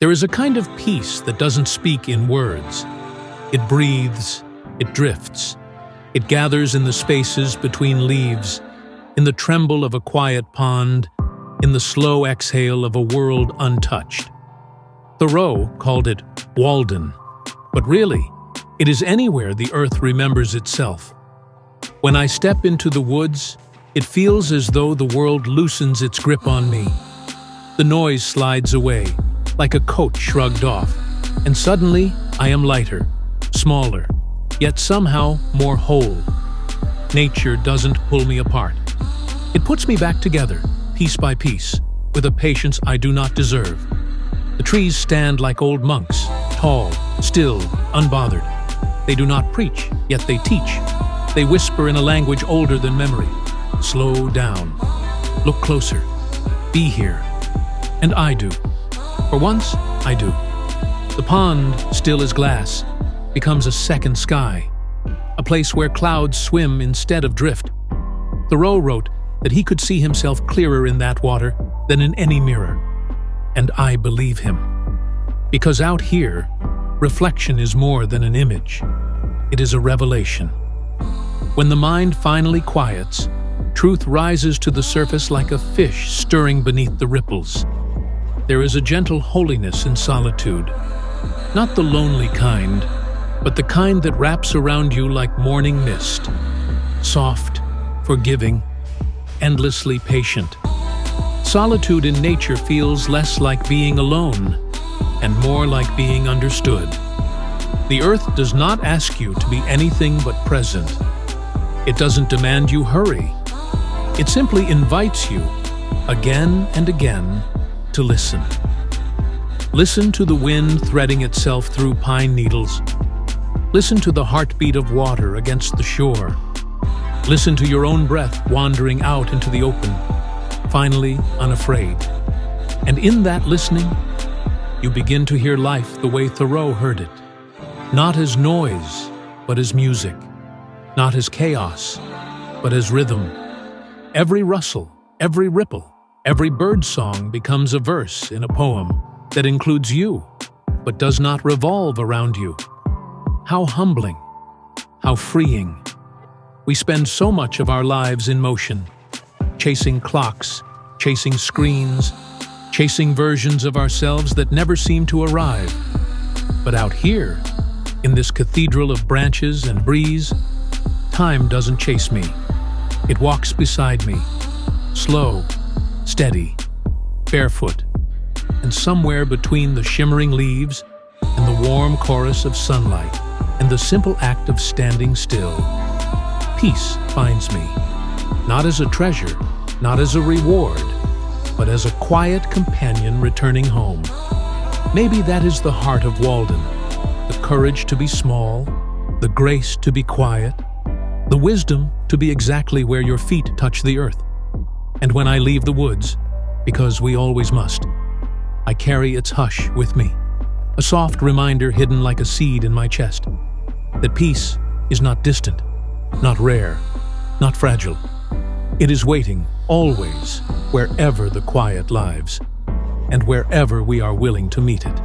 There is a kind of peace that doesn't speak in words. It breathes, it drifts. It gathers in the spaces between leaves, in the tremble of a quiet pond, in the slow exhale of a world untouched. Thoreau called it Walden, but really, it is anywhere the earth remembers itself. When I step into the woods, it feels as though the world loosens its grip on me. The noise slides away, like a coat shrugged off, and suddenly I am lighter, smaller, yet somehow more whole. Nature doesn't pull me apart. It puts me back together, piece by piece, with a patience I do not deserve. The trees stand like old monks, tall, still, unbothered. They do not preach, yet they teach. They whisper in a language older than memory. Slow down. Look closer. Be here. And I do. For once, I do. The pond, still as glass, becomes a second sky, a place where clouds swim instead of drift. Thoreau wrote that he could see himself clearer in that water than in any mirror. And I believe him. Because out here, reflection is more than an image. It is a revelation. When the mind finally quiets, truth rises to the surface like a fish stirring beneath the ripples. There is a gentle holiness in solitude, not the lonely kind, but the kind that wraps around you like morning mist, soft, forgiving, endlessly patient. Solitude in nature feels less like being alone and more like being understood. The earth does not ask you to be anything but present. It doesn't demand you hurry. It simply invites you, again and again, to listen. Listen to the wind threading itself through pine needles. Listen to the heartbeat of water against the shore. Listen to your own breath wandering out into the open, finally unafraid. And in that listening, you begin to hear life the way Thoreau heard it. Not as noise, but as music. Not as chaos, but as rhythm. Every rustle, every ripple, every bird song becomes a verse in a poem that includes you, but does not revolve around you. How humbling, how freeing. We spend so much of our lives in motion, chasing clocks, chasing screens, chasing versions of ourselves that never seem to arrive. But out here, in this cathedral of branches and breeze, time doesn't chase me. It walks beside me, slow, steady, barefoot, and somewhere between the shimmering leaves and the warm chorus of sunlight and the simple act of standing still, peace finds me, not as a treasure, not as a reward, but as a quiet companion returning home. Maybe that is the heart of Walden, the courage to be small, the grace to be quiet, the wisdom to be exactly where your feet touch the earth. And when I leave the woods, because we always must, I carry its hush with me, a soft reminder hidden like a seed in my chest, that peace is not distant, not rare, not fragile. It is waiting, always, wherever the quiet lives, and wherever we are willing to meet it.